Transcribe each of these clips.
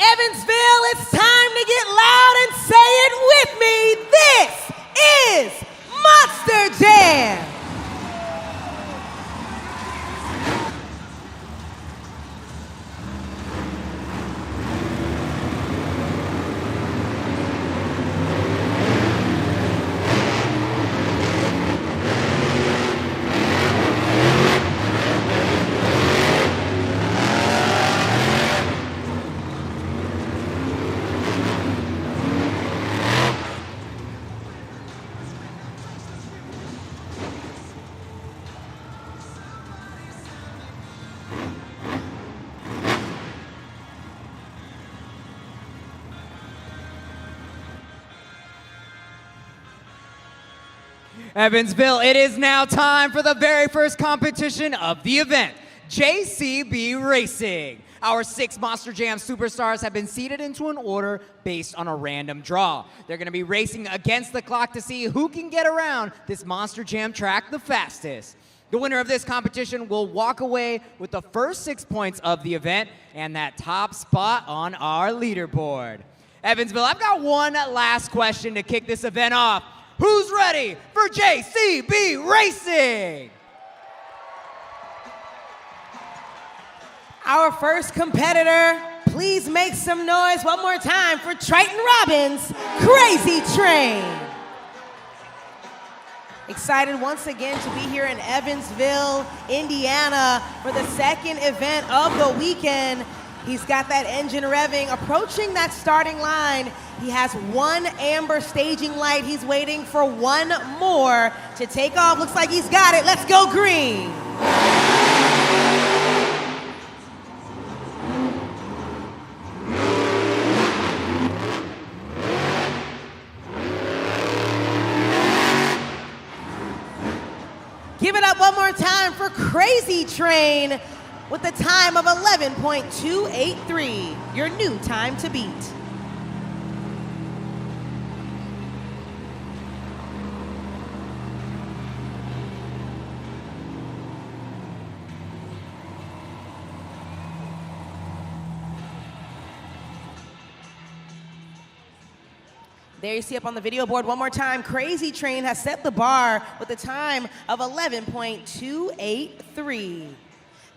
Evansville, it's time to get loud and say it with me. This is Monster Jam. Evansville, it is now time for the very first competition of the event, JCB Racing. Our 6 Monster Jam superstars have been seated into an order based on a random draw. They're going to be racing against the clock to see who can get around this Monster Jam track the fastest. The winner of this competition will walk away with the first 6 points of the event and that top spot on our leaderboard. Evansville, I've got one last question to kick this event off. Who's ready for JCB Racing? Our first competitor, please make some noise one more time for Triton Robbins, Crazy Train. Excited once again to be here in Evansville, Indiana for the second event of the weekend. He's got that engine revving, approaching that starting line. He has one amber staging light. He's waiting for one more to take off. Looks like he's got it. Let's go green. Give it up one more time for Crazy Train with a time of 11.283, your new time to beat. There you see up on the video board one more time, Crazy Train has set the bar with a time of 11.283.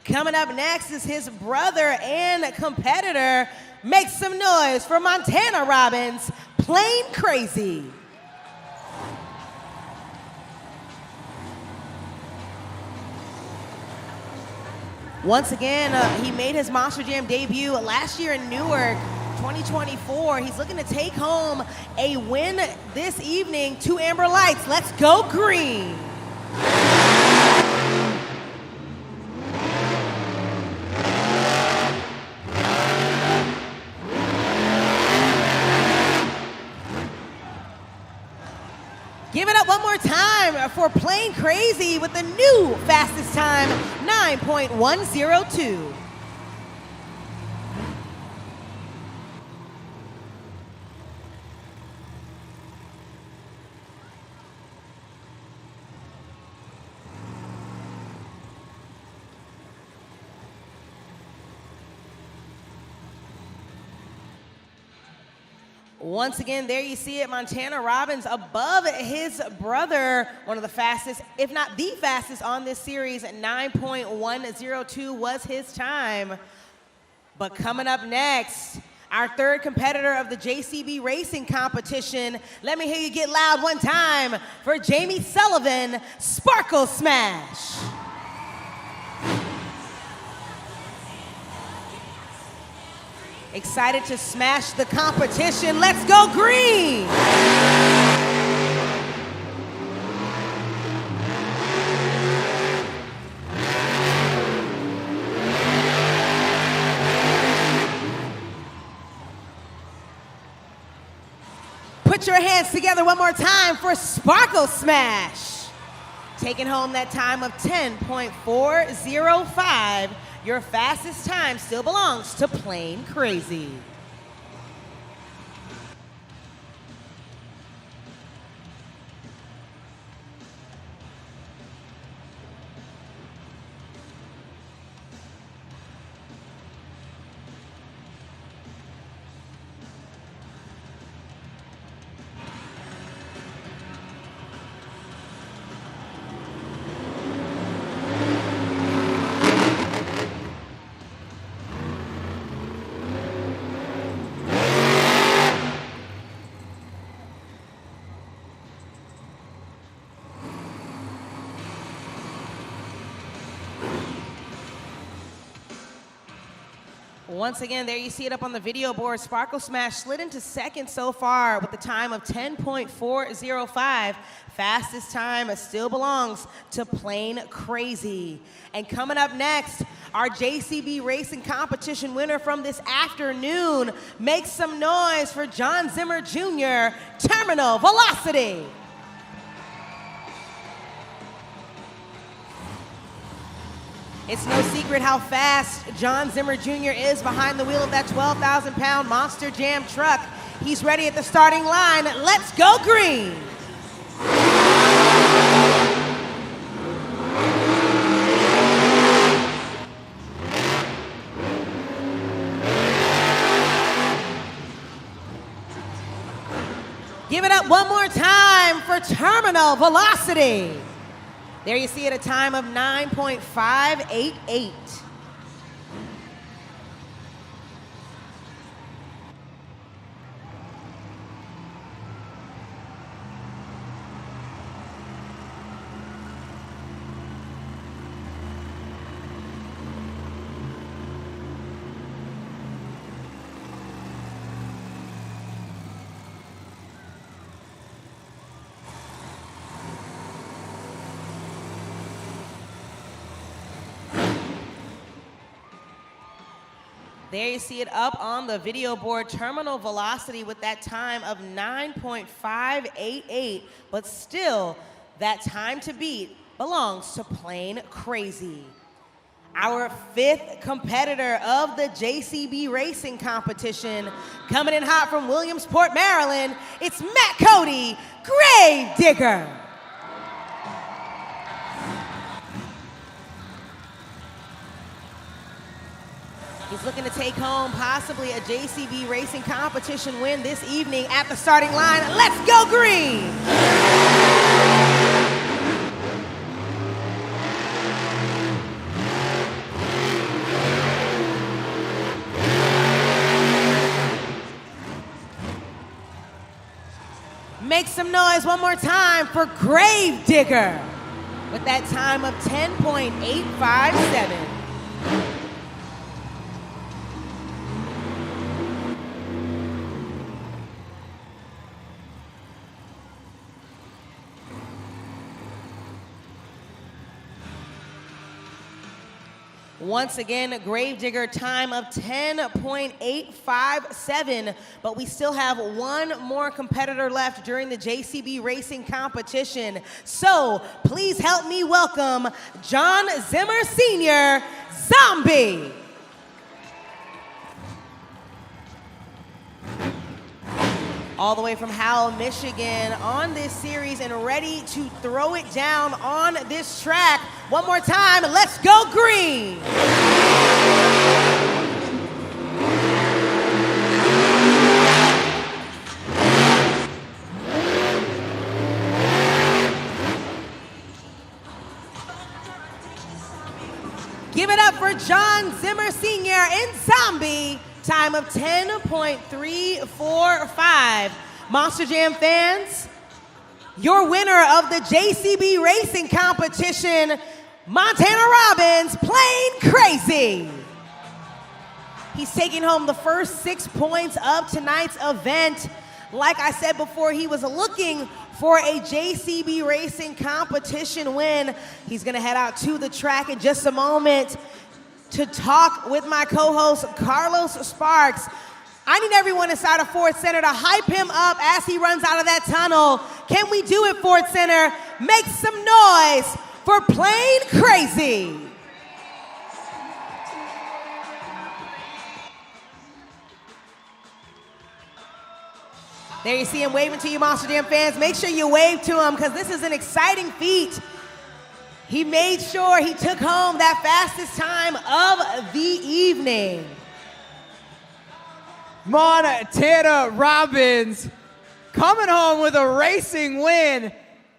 Coming up next is his brother and competitor. Make some noise for Montana Robbins, Plain Crazy. Once again, he made his Monster Jam debut last year in Newark, 2024. He's looking to take home a win this evening. 2 amber lights. Let's go green. Give it up one more time for Plain Crazy with the new fastest time, 9.102. Once again, there you see it, Montana Robbins above his brother, one of the fastest, if not the fastest on this series, 9.102 was his time. But coming up next, our third competitor of the JCB Racing competition, let me hear you get loud one time for Jamie Sullivan, Sparkle Smash. Excited to smash the competition. Let's go green. Put your hands together one more time for Sparkle Smash. Taking home that time of 10.405. Your fastest time still belongs to Plain Crazy. Once again, there you see it up on the video board. Sparkle Smash slid into second so far with a time of 10.405. Fastest time still belongs to Plain Crazy. And coming up next, our JCB Racing competition winner from this afternoon. Make some noise for John Zimmer Jr., Terminal Velocity. It's no secret how fast John Zimmer Jr. is behind the wheel of that 12,000-pound Monster Jam truck. He's ready at the starting line. Let's go green. Give it up one more time for Terminal Velocity. There you see it, a time of 9.588. There you see it up on the video board, Terminal Velocity with that time of 9.588, but still, that time to beat belongs to Plain Crazy. Our fifth competitor of the JCB Racing competition, coming in hot from Williamsport, Maryland, it's Matt Cody, Grave Digger. He's looking to take home possibly a JCB Racing competition win this evening at the starting line. Let's go green! Make some noise one more time for Grave Digger with that time of 10.857. Once again, Gravedigger, time of 10.857, but we still have one more competitor left during the JCB Racing competition. So please help me welcome John Zimmer Sr., Zombie. All the way from Howell, Michigan, on this series and ready to throw it down on this track. One more time, let's go green. Give it up for John Zimmer Sr. in Zombie. Time of 10.345. Monster Jam fans, your winner of the JCB Racing competition, Montana Robbins, Plain Crazy. He's taking home the first 6 points of tonight's event. Like I said before, he was looking for a JCB Racing competition win. He's gonna head out to the track in just a moment to talk with my co-host, Carlos Sparks. I need everyone inside of Ford Center to hype him up as he runs out of that tunnel. Can we do it, Ford Center? Make some noise for Plain Crazy. There you see him waving to you, Monster Jam fans. Make sure you wave to him because this is an exciting feat. He made sure he took home that fastest time of the evening. Montana Robbins coming home with a racing win.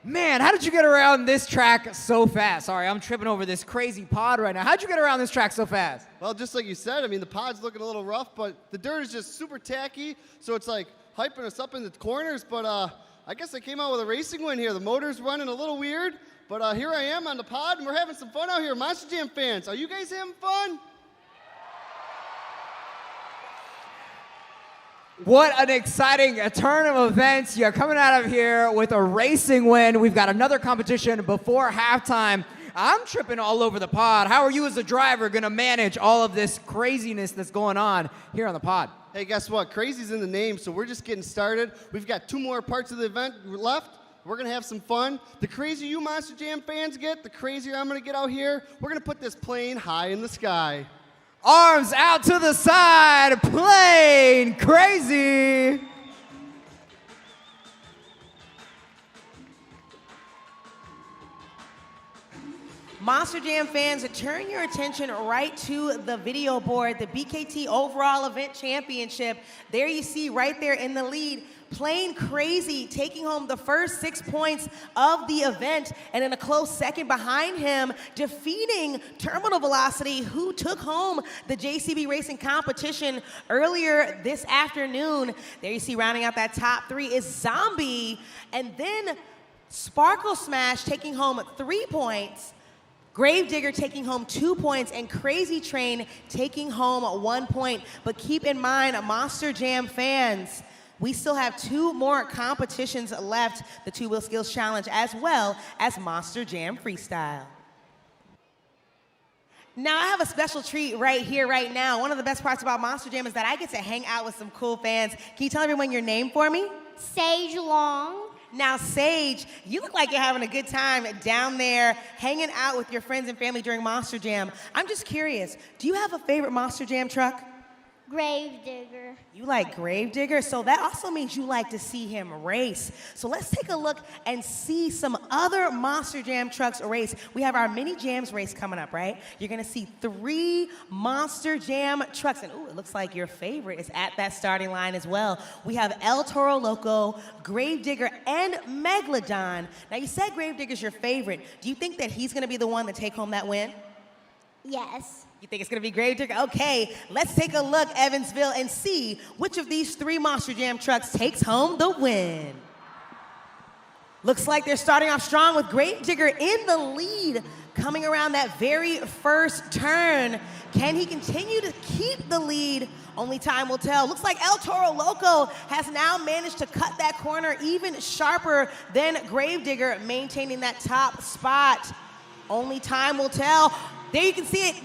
Man, how did you get around this track so fast? Sorry, I'm tripping over this crazy pod right now. How'd you get around this track so fast? Well, just like you said, I mean, the pod's looking a little rough, but the dirt is just super tacky, so it's like hyping us up in the corners, but I guess I came out with a racing win here. The motor's running a little weird, but here I am on the pod, and we're having some fun out here. Monster Jam fans, are you guys having fun? What an exciting turn of events. You're coming out of here with a racing win. We've got another competition before halftime. I'm tripping all over the pod. How are you as a driver going to manage all of this craziness that's going on here on the pod? Hey, guess what? Crazy's in the name, so we're just getting started. We've got 2 more parts of the event left. We're going to have some fun. The crazier you Monster Jam fans get, the crazier I'm going to get out here. We're going to put this plane high in the sky. Arms out to the side, plane crazy. Monster Jam fans, turn your attention right to the video board, the BKT Overall Event Championship. There you see right there in the lead, Plane Crazy taking home the first 6 points of the event, and in a close second behind him, defeating Terminal Velocity, who took home the JCB Racing competition earlier this afternoon. There you see rounding out that top 3 is Zombie, and then Sparkle Smash taking home 3 points. Gravedigger taking home 2 points, and Crazy Train taking home 1 point. But keep in mind, Monster Jam fans, we still have 2 more competitions left, the 2-Wheel Skills Challenge as well as Monster Jam Freestyle. Now, I have a special treat right here, right now. One of the best parts about Monster Jam is that I get to hang out with some cool fans. Can you tell everyone your name for me? Sage Long. Now, Sage, you look like you're having a good time down there, hanging out with your friends and family during Monster Jam. I'm just curious, do you have a favorite Monster Jam truck? Gravedigger. You like Gravedigger? So that also means you like to see him race. So let's take a look and see some other Monster Jam trucks race. We have our mini jams race coming up, right? You're gonna see 3 Monster Jam trucks. And ooh, it looks like your favorite is at that starting line as well. We have Toro Loco, Gravedigger, and Megalodon. Now you said Gravedigger's your favorite. Do you think that he's gonna be the one to take home that win? Yes. You think it's gonna be Gravedigger? Okay, let's take a look, Evansville, and see which of these 3 Monster Jam trucks takes home the win. Looks like they're starting off strong with Gravedigger in the lead, coming around that very first turn. Can he continue to keep the lead? Only time will tell. Looks like Toro Loco has now managed to cut that corner even sharper than Gravedigger, maintaining that top spot. Only time will tell. There you can see it.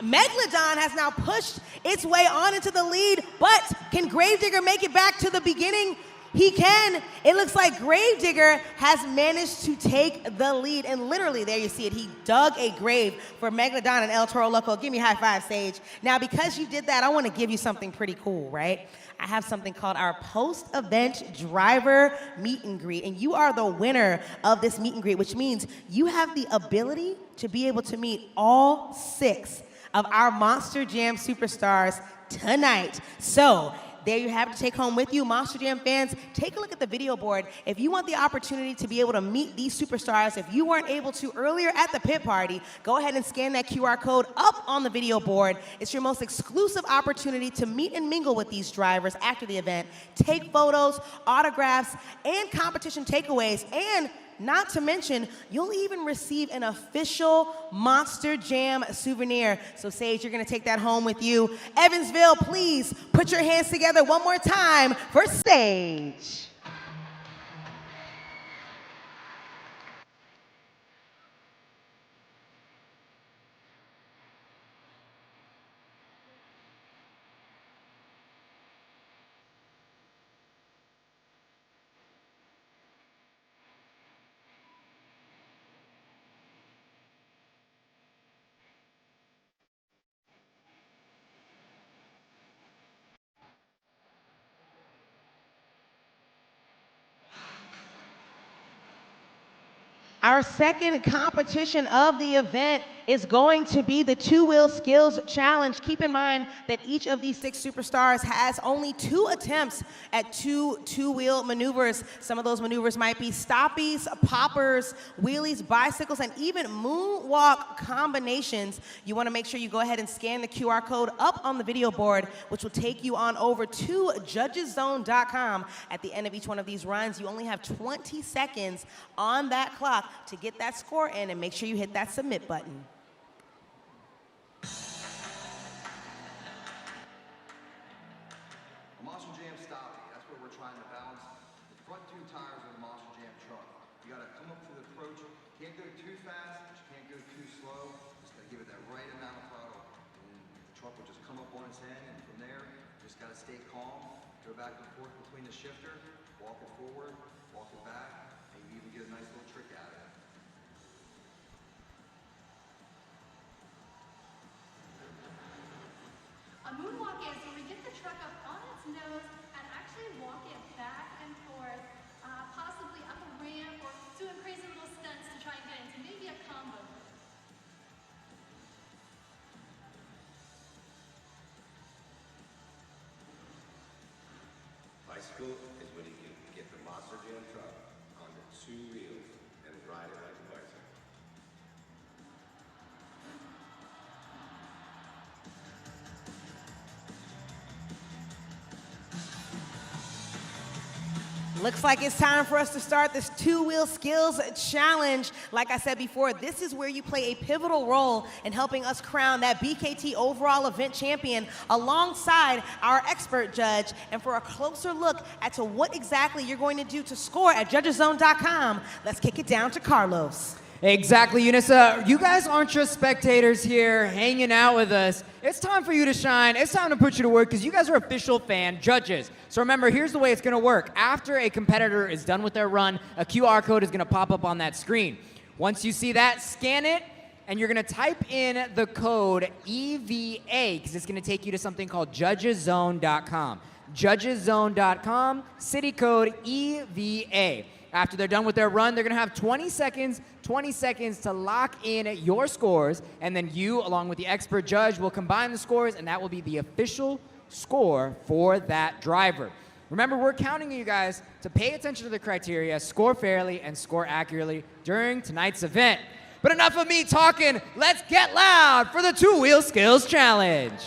Megalodon has now pushed its way on into the lead, but can Gravedigger make it back to the beginning? He can. It looks like Gravedigger has managed to take the lead, and literally, there you see it, he dug a grave for Megalodon and Toro Loco. Give me a high five, Sage. Now, because you did that, I want to give you something pretty cool, right? I have something called our post-event driver meet and greet, and you are the winner of this meet and greet, which means you have the ability to be able to meet all 6 of our Monster Jam superstars tonight. So there you have to take home with you. Monster Jam fans, take a look at the video board. If you want the opportunity to be able to meet these superstars, if you weren't able to earlier at the pit party, go ahead and scan that QR code up on the video board. It's your most exclusive opportunity to meet and mingle with these drivers after the event, take photos, autographs, and competition takeaways, and not to mention, you'll even receive an official Monster Jam souvenir. So Sage, you're gonna take that home with you. Evansville, please put your hands together one more time for Sage. Our second competition of the event is going to be the 2-Wheel Skills Challenge. Keep in mind that each of these 6 superstars has only 2 attempts at 2-wheel maneuvers. Some of those maneuvers might be stoppies, poppers, wheelies, bicycles, and even moonwalk combinations. You want to make sure you go ahead and scan the QR code up on the video board, which will take you on over to judgeszone.com. At the end of each one of these runs, you only have 20 seconds on that clock to get that score in, and make sure you hit that submit button. Monster Jam stoppie. That's where we're trying to balance the front two tires of the Monster Jam truck. You gotta come up to the approach. Can't go too fast, but you can't go too slow. Just gotta give it that right amount of throttle. And the truck will just come up on its end, and from there, you just gotta stay calm, go back and forth between the shifter, walk it forward, walk it back, and you even get a nice little trick out of it. A moonwalk is when we get the truck up on its nose and actually walk it back and forth, possibly up a ramp or doing crazy little stunts to try and get into maybe a combo. Bicycle is when you can get the Monster Jam truck on the two wheels and ride it like a bicycle. Looks like it's time for us to start this two-wheel skills challenge. Like I said before, this is where you play a pivotal role in helping us crown that BKT overall event champion alongside our expert judge. And for a closer look at to what exactly you're going to do to score at judgeszone.com, let's kick it down to Carlos. Exactly, Eunice. You guys aren't just spectators here hanging out with us. It's time for you to shine. It's time to put you to work because you guys are official fan judges. So remember, here's the way it's going to work. After a competitor is done with their run, a QR code is going to pop up on that screen. Once you see that, scan it, and you're going to type in the code EVA because it's going to take you to something called judgeszone.com. Judgeszone.com, city code EVA. After they're done with their run, they're going to have 20 seconds to lock in your scores, and then you, along with the expert judge, will combine the scores, and that will be the official score for that driver. Remember, we're counting on you guys to pay attention to the criteria, score fairly, and score accurately during tonight's event. But enough of me talking. Let's get loud for the two-wheel skills challenge.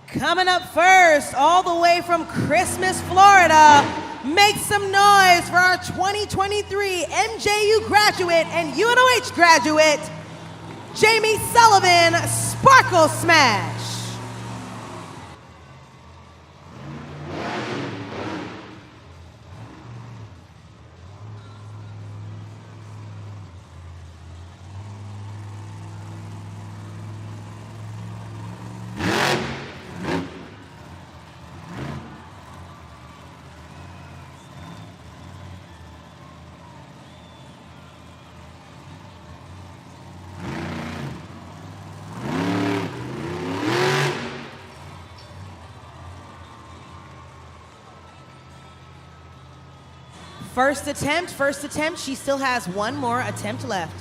Coming up first, all the way from Christmas, Florida, make some noise for our 2023 MJU graduate and UNOH graduate, Jamie Sullivan, Sparkle Smash. First attempt. She still has one more attempt left.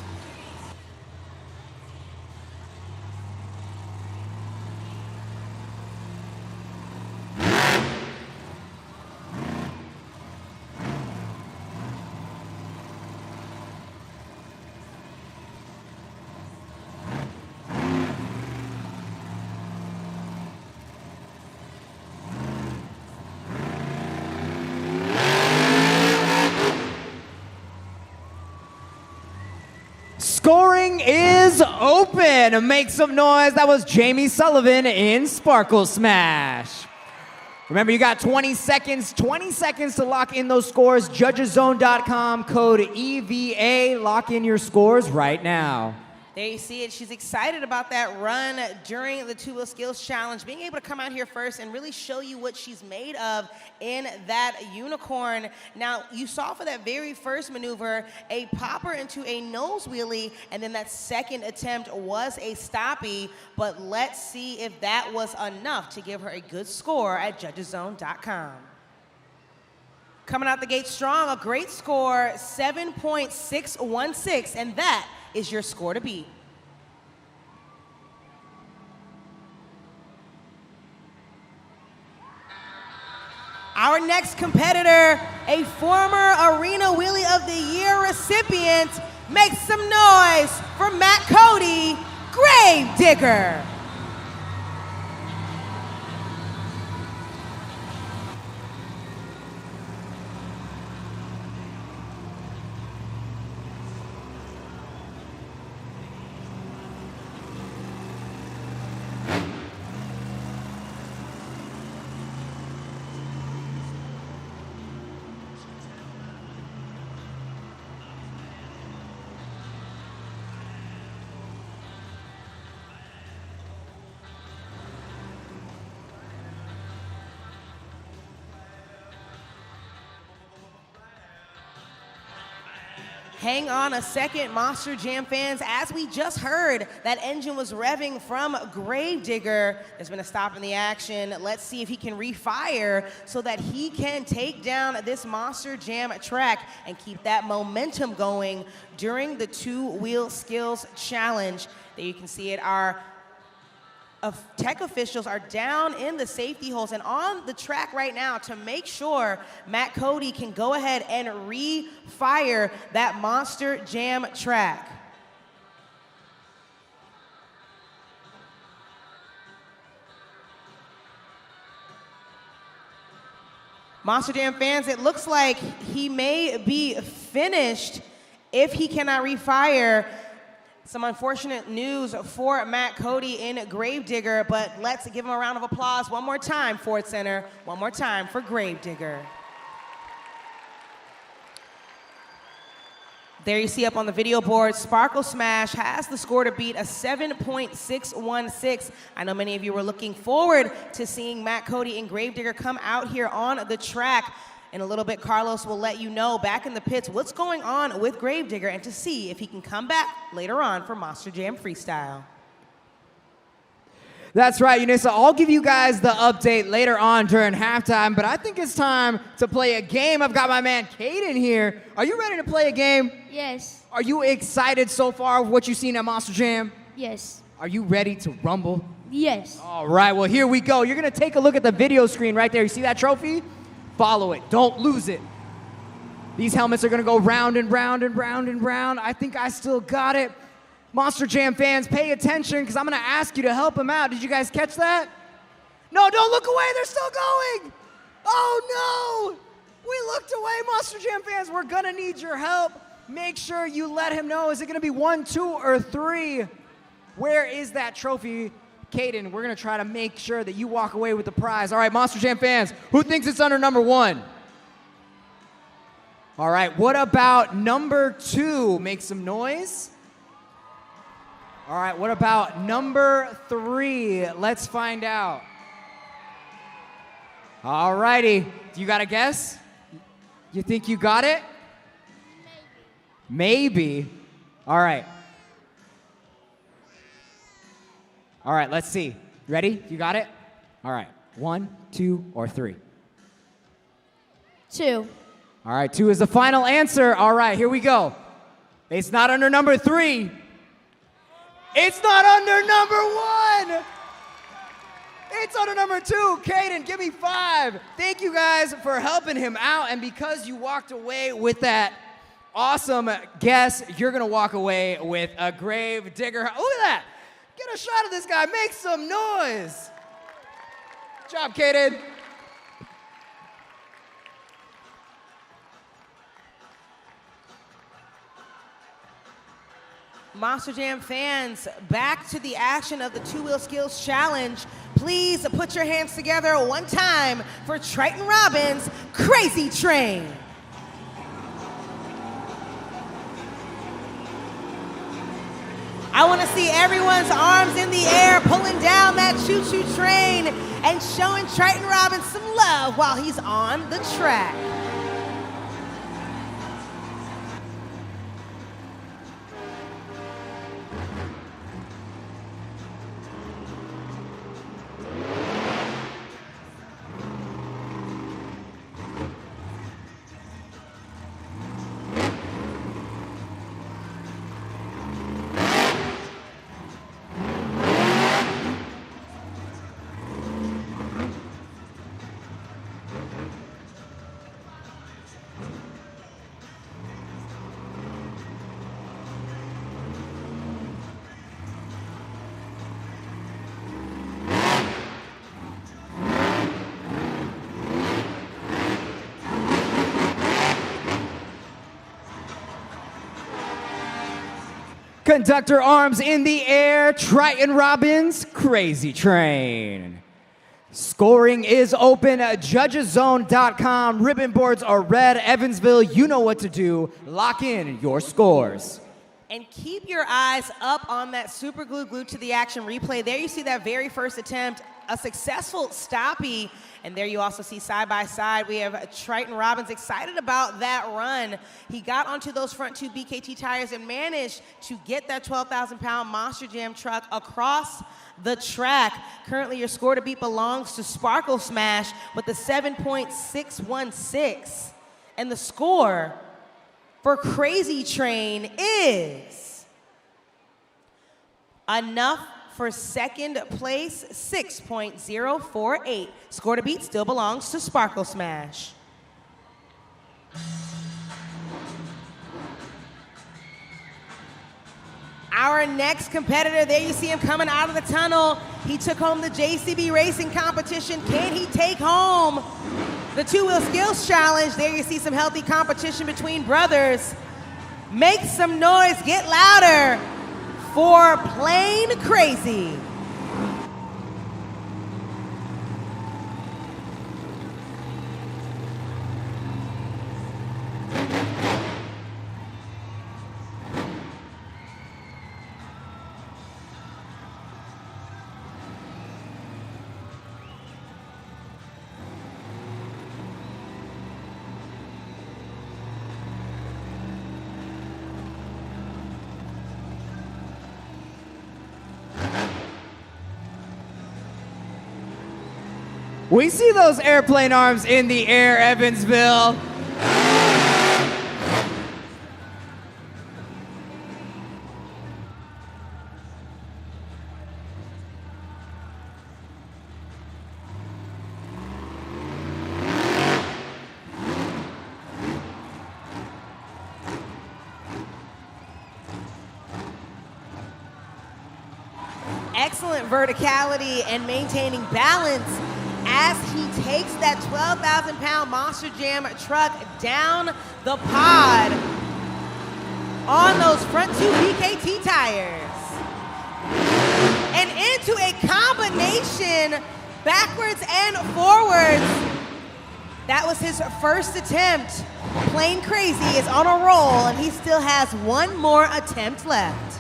Scoring is open. Make some noise. That was Jamie Sullivan in Sparkle Smash. Remember, you got 20 seconds to lock in those scores. Judgeszone.com, code EVA. Lock in your scores right now. There you see it. She's excited about that run during the two-wheel skills challenge, being able to come out here first and really show you what she's made of in that unicorn. Now, you saw for that very first maneuver a popper into a nose wheelie, and then that second attempt was a stoppie, but let's see if that was enough to give her a good score at judgeszone.com. Coming out the gate strong, a great score, 7.616, and that is your score to beat. Our next competitor, a former Arena Wheelie of the Year recipient, makes some noise for Matt Cody, Grave Digger. Hang on a second, Monster Jam fans. As we just heard, that engine was revving from Gravedigger. There's been a stop in the action. Let's see if he can refire so that he can take down this Monster Jam track and keep that momentum going during the two-wheel skills challenge. There you can see it. Our tech officials are down in the safety holes and on the track right now to make sure Matt Cody can go ahead and refire that Monster Jam track. Monster Jam fans, it looks like he may be finished if he cannot refire. Some unfortunate news for Matt Cody in Gravedigger, but let's give him a round of applause one more time, Ford Center. One more time for Gravedigger. There you see up on the video board, Sparkle Smash has the score to beat, a 7.616. I know many of you were looking forward to seeing Matt Cody and Gravedigger come out here on the track. In a little bit, Carlos will let you know back in the pits what's going on with Gravedigger and to see if he can come back later on for Monster Jam Freestyle. That's right, Unisa. I'll give you guys the update later on during halftime, but I think it's time to play a game. I've got my man Caden here. Are you ready to play a game? Yes. Are you excited so far with what you've seen at Monster Jam? Yes. Are you ready to rumble? Yes. All right, well, here we go. You're going to take a look at the video screen right there. You see that trophy? Follow it. Don't lose it. These helmets are going to go round and round and round and round. I think I still got it. Monster Jam fans, pay attention because I'm going to ask you to help them out. Did you guys catch that? No, don't look away. They're still going. Oh, no. We looked away, Monster Jam fans. We're going to need your help. Make sure you let him know. Is it going to be 1, 2, or 3? Where is that trophy? Caden, we're going to try to make sure that you walk away with the prize. All right, Monster Jam fans, who thinks it's under number 1? All right, what about number 2? Make some noise. All right, what about number 3? Let's find out. All righty, you got a guess? You think you got it? Maybe. All right. All right, let's see. Ready? You got it? All right. 1, 2, or 3? 2. All right, 2 is the final answer. All right, here we go. It's not under number 3. It's not under number 1. It's under number 2. Caden, give me 5. Thank you guys for helping him out. And because you walked away with that awesome guess, you're going to walk away with a Gravedigger. Look at that. Get a shot of this guy. Make some noise. Good job, Caden. Monster Jam fans, back to the action of the two-wheel skills challenge. Please put your hands together one time for Triton Robbins' Crazy Train. I want to see everyone's arms in the air, pulling down that choo-choo train and showing Triton Robbins some love while he's on the track. Conductor arms in the air, Triton Robbins, Crazy Train. Scoring is open at judgeszone.com. Ribbon boards are red. Evansville, you know what to do. Lock in your scores. And keep your eyes up on that super glue glued to the action replay. There you see that very first attempt, a successful stoppie. And there you also see side by side, we have Triton Robbins excited about that run. He got onto those front two BKT tires and managed to get that 12,000-pound Monster Jam truck across the track. Currently, your score to beat belongs to Sparkle Smash with a 7.616. And the score for Crazy Train is enough for second place, 6.048. Score to beat still belongs to Sparkle Smash. Our next competitor, there you see him coming out of the tunnel. He took home the JCB Racing competition. Can he take home the two-wheel skills challenge? There you see some healthy competition between brothers. Make some noise, get louder for Plain Crazy. We see those airplane arms in the air, Evansville. Excellent verticality and maintaining balance as he takes that 12,000-pound Monster Jam truck down the pod on those front two BKT tires. And into a combination backwards and forwards. That was his first attempt. Plain Crazy is on a roll, and he still has one more attempt left.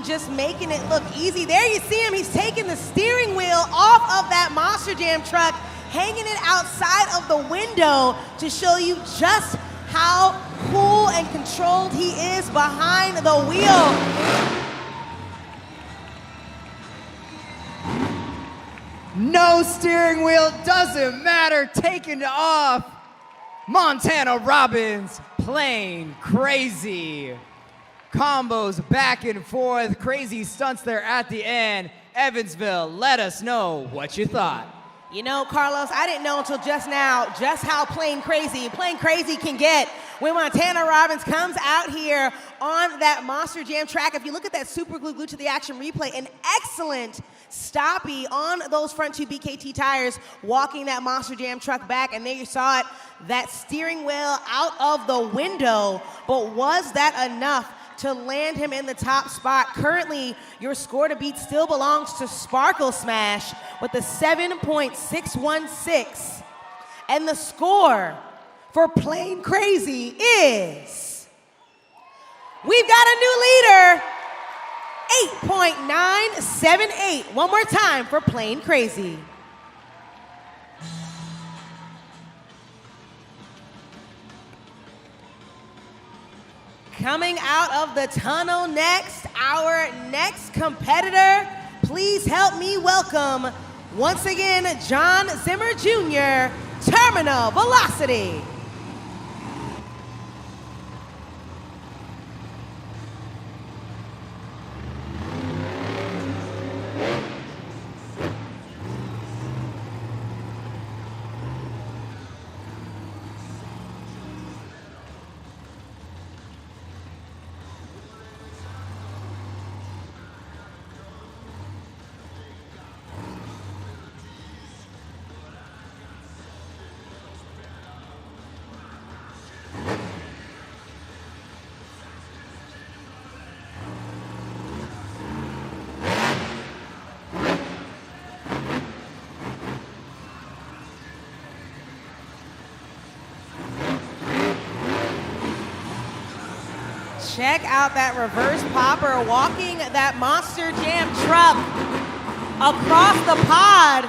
Just making it look easy. There you see him, he's taking the steering wheel off of that Monster Jam truck, hanging it outside of the window to show you just how cool and controlled he is behind the wheel. No steering wheel, doesn't matter, taking it off. Montana Robbins, Plain Crazy. Combos back and forth, crazy stunts there at the end. Evansville, let us know what you thought. You know, Carlos, I didn't know until just now just how Plain Crazy can get when Montana Robbins comes out here on that Monster Jam track. If you look at that super glue glued to the action replay, an excellent stoppie on those front two BKT tires, walking that Monster Jam truck back, and there you saw it, that steering wheel out of the window. But was that enough to land him in the top spot? Currently, your score to beat still belongs to Sparkle Smash with a 7.616. And the score for Plain Crazy is, we've got a new leader, 8.978. One more time for Plain Crazy. Coming out of the tunnel next, our next competitor. Please help me welcome, once again, John Zimmer Jr., Terminal Velocity. Check out that reverse popper walking that Monster Jam truck across the pod.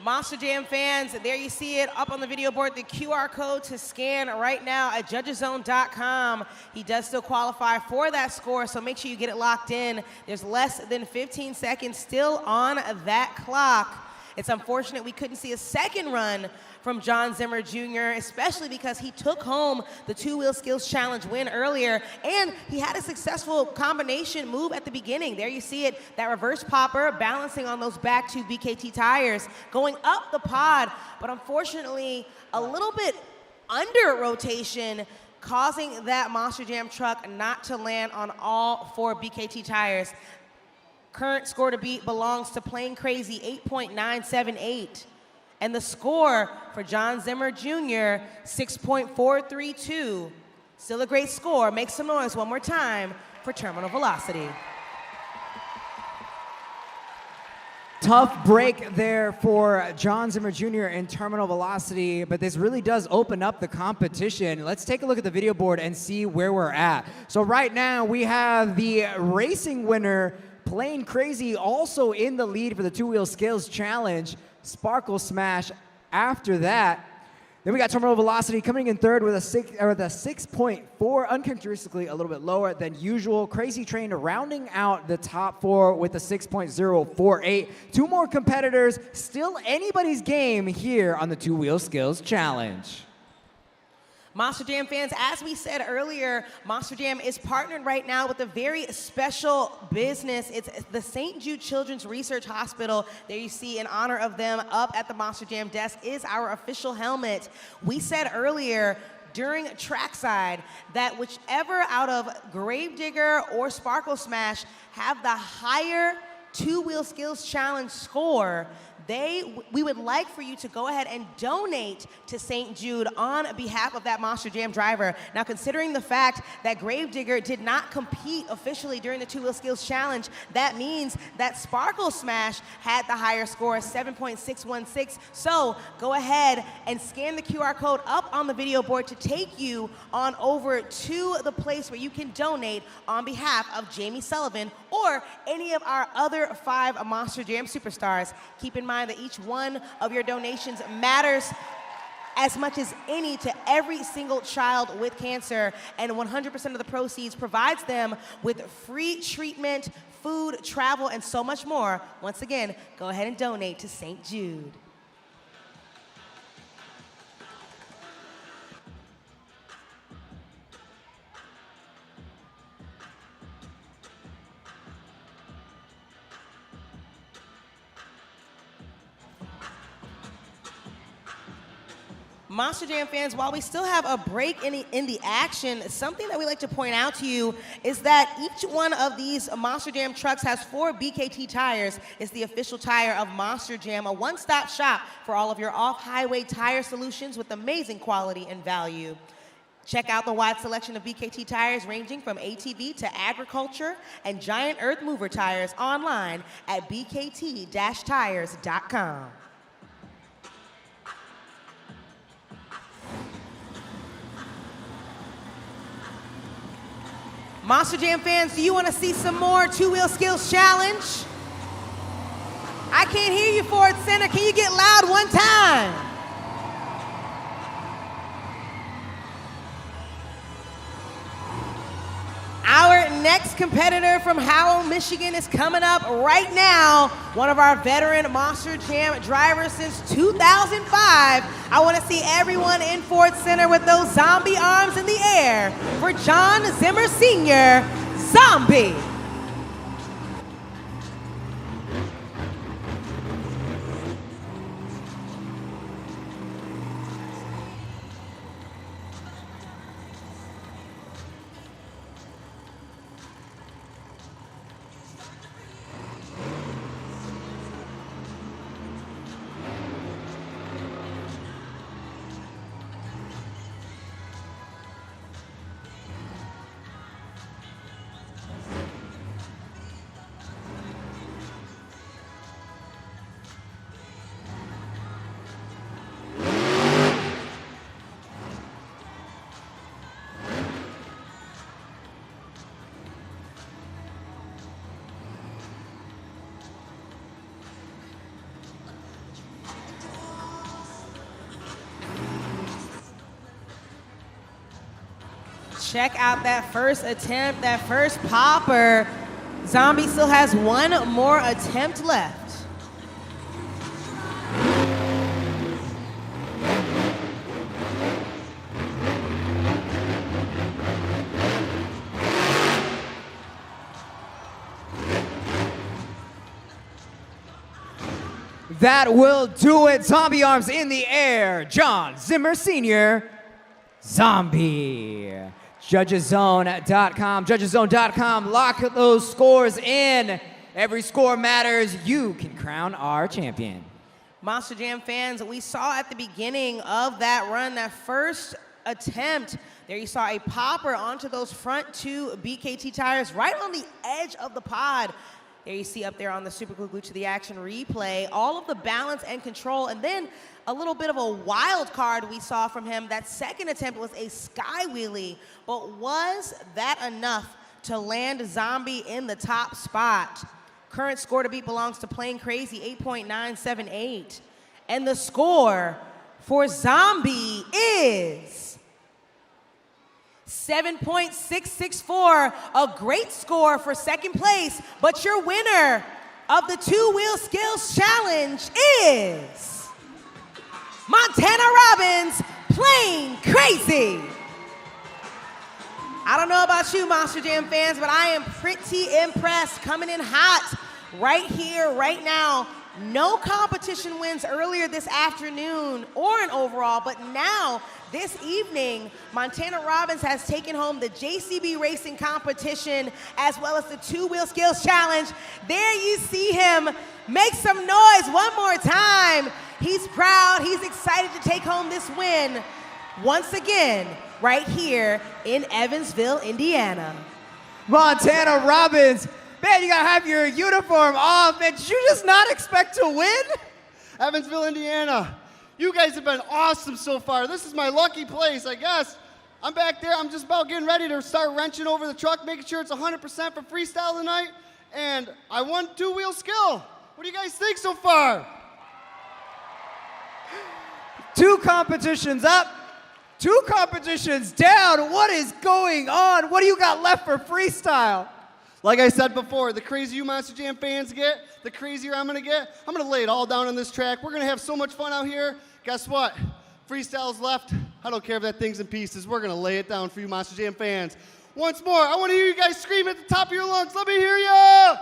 Monster Jam fans, there you see it up on the video board, the QR code to scan right now at judgeszone.com. He does still qualify for that score, so make sure you get it locked in. There's less than 15 seconds still on that clock. It's unfortunate we couldn't see a second run from John Zimmer Jr., especially because he took home the two-wheel skills challenge win earlier, and he had a successful combination move at the beginning. There you see it, that reverse popper balancing on those back two BKT tires, going up the pod, but unfortunately a little bit under rotation, causing that Monster Jam truck not to land on all four BKT tires. Current score to beat belongs to Plain Crazy, 8.978. And the score for John Zimmer Jr., 6.432. Still a great score. Make some noise one more time for Terminal Velocity. Tough break there for John Zimmer Jr. in Terminal Velocity, but this really does open up the competition. Let's take a look at the video board and see where we're at. So right now we have the racing winner, Plain Crazy, also in the lead for the two-wheel skills challenge. Sparkle Smash after that. Then we got Terminal Velocity coming in third with a 6.4, uncharacteristically a little bit lower than usual. Crazy Train rounding out the top four with a 6.048. Two more competitors, still anybody's game here on the Two-Wheel Skills Challenge. Monster Jam fans, as we said earlier, Monster Jam is partnered right now with a very special business. It's the St. Jude Children's Research Hospital. There you see, in honor of them, up at the Monster Jam desk is our official helmet. We said earlier during trackside that whichever out of Gravedigger or Sparkle Smash have the higher two-wheel skills challenge score, we would like for you to go ahead and donate to St. Jude on behalf of that Monster Jam driver. Now, considering the fact that Gravedigger did not compete officially during the two-wheel skills challenge, that means that Sparkle Smash had the higher score, 7.616. So go ahead and scan the QR code up on the video board to take you on over to the place where you can donate on behalf of Jamie Sullivan or any of our other 5 Monster Jam superstars. Keep in mind that each one of your donations matters as much as any to every single child with cancer, and 100% of the proceeds provides them with free treatment, food, travel, and so much more. Once again, go ahead and donate to St. Jude. Monster Jam fans, while we still have a break in the action, something that we like to point out to you is that each one of these Monster Jam trucks has 4 BKT tires. It's the official tire of Monster Jam, a one-stop shop for all of your off-highway tire solutions with amazing quality and value. Check out the wide selection of BKT tires ranging from ATV to agriculture and giant earth mover tires online at bkt-tires.com. Monster Jam fans, do you want to see some more two-wheel skills challenge? I can't hear you, Ford Center. Can you get loud one time? Our next competitor from Howell, Michigan is coming up right now. One of our veteran Monster Jam drivers since 2005. I want to see everyone in Ford Center with those zombie arms in the air for John Zimmer Sr., Zombie. Check out that first attempt, that first popper. Zombie still has one more attempt left. That will do it. Zombie arms in the air. John Zimmer Sr. Zombie. Judgeszone.com. Judgeszone.com. Lock those scores in. Every score matters. You can crown our champion. Monster Jam fans, we saw at the beginning of that run, that first attempt, there you saw a popper onto those front two BKT tires right on the edge of the pod. There you see up there on the Super Glue Glue to the Action replay, all of the balance and control, and then a little bit of a wild card we saw from him. That second attempt was a sky wheelie, but was that enough to land Zombie in the top spot? Current score to beat belongs to Plain Crazy, 8.978. And the score for Zombie is 7.664, a great score for second place, but your winner of the two-wheel skills challenge is Montana Robbins, Plain Crazy. I don't know about you, Monster Jam fans, but I am pretty impressed, coming in hot right here, right now. No competition wins earlier this afternoon or an overall, but now this evening, Montana Robbins has taken home the JCB Racing competition as well as the two-wheel skills challenge. There you see him. Make some noise one more time. He's proud. He's excited to take home this win once again right here in Evansville, Indiana. Montana Robbins, man, you gotta have your uniform off. Man, did you just not expect to win? Evansville, Indiana. You guys have been awesome so far. This is my lucky place, I guess. I'm back there. I'm just about getting ready to start wrenching over the truck, making sure it's 100% for freestyle tonight. And I won two-wheel skill. What do you guys think so far? 2 competitions up, 2 competitions down. What is going on? What do you got left for freestyle? Like I said before, the crazier you Monster Jam fans get, the crazier I'm gonna get. I'm gonna lay it all down on this track. We're gonna have so much fun out here. Guess what? Freestyle's left. I don't care if that thing's in pieces. We're gonna lay it down for you Monster Jam fans. Once more, I wanna hear you guys scream at the top of your lungs. Let me hear ya!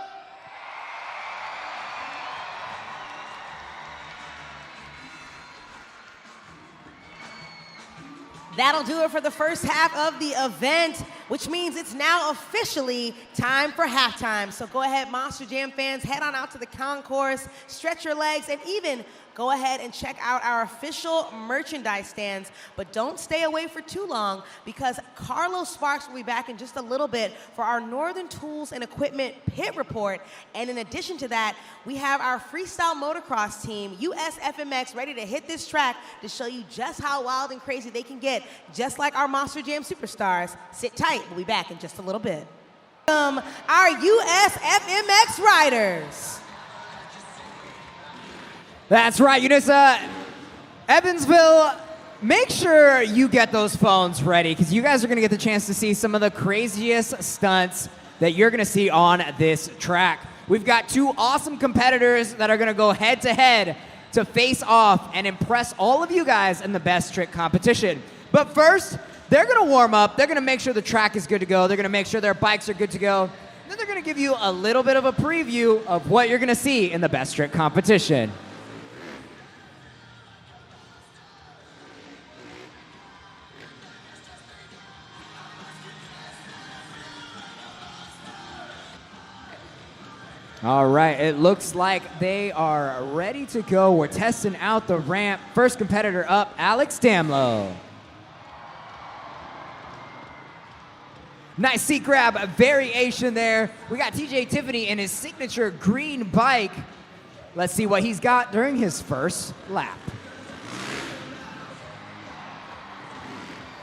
That'll do it for the first half of the event, which means it's now officially time for halftime. So go ahead, Monster Jam fans, head on out to the concourse, stretch your legs, and even go ahead and check out our official merchandise stands. But don't stay away for too long because Carlos Sparks will be back in just a little bit for our Northern Tools and Equipment Pit Report. And in addition to that, we have our freestyle motocross team, USFMX, ready to hit this track to show you just how wild and crazy they can get, just like our Monster Jam superstars. Sit tight, we'll be back in just a little bit. Our USFMX riders. That's right, Unisa. Evansville, make sure you get those phones ready because you guys are going to get the chance to see some of the craziest stunts that you're going to see on this track. We've got 2 awesome competitors that are going to go head-to-head to face off and impress all of you guys in the best trick competition. But first, they're going to warm up. They're going to make sure the track is good to go. They're going to make sure their bikes are good to go. And then they're going to give you a little bit of a preview of what you're going to see in the best trick competition. All right, it looks like they are ready to go. We're testing out the ramp. First competitor up, Alex Damlow. Nice seat grab variation there. We got TJ Tiffany in his signature green bike. Let's see what he's got during his first lap.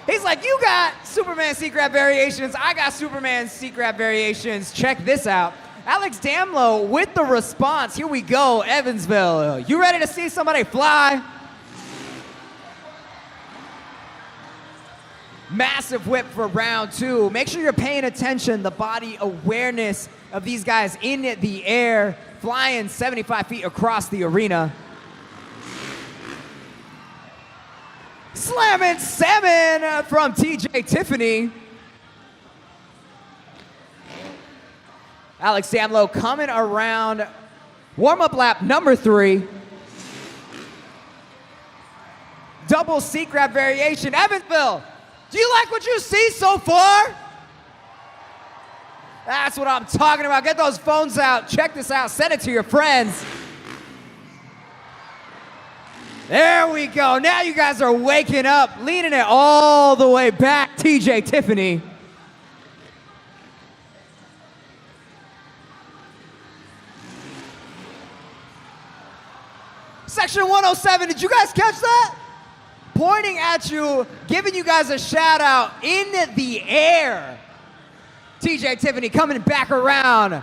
He's like, you got Superman seat grab variations. I got Superman seat grab variations. Check this out. Alex Damlow with the response. Here we go, Evansville. You ready to see somebody fly? Massive whip for round 2. Make sure you're paying attention, the body awareness of these guys in the air, flying 75 feet across the arena. Slamming 7 from TJ Tiffany. Alex Damlow coming around warm-up lap number 3. Double seat grab variation. Evansville, do you like what you see so far? That's what I'm talking about. Get those phones out. Check this out. Send it to your friends. There we go. Now you guys are waking up, leaning it all the way back. TJ Tiffany. Section 107, did you guys catch that? Pointing at you, giving you guys a shout out in the air. TJ Tiffany coming back around.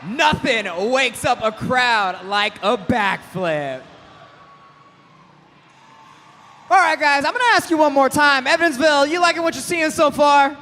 Nothing wakes up a crowd like a backflip. All right, guys, I'm gonna ask you one more time. Evansville, you liking what you're seeing so far?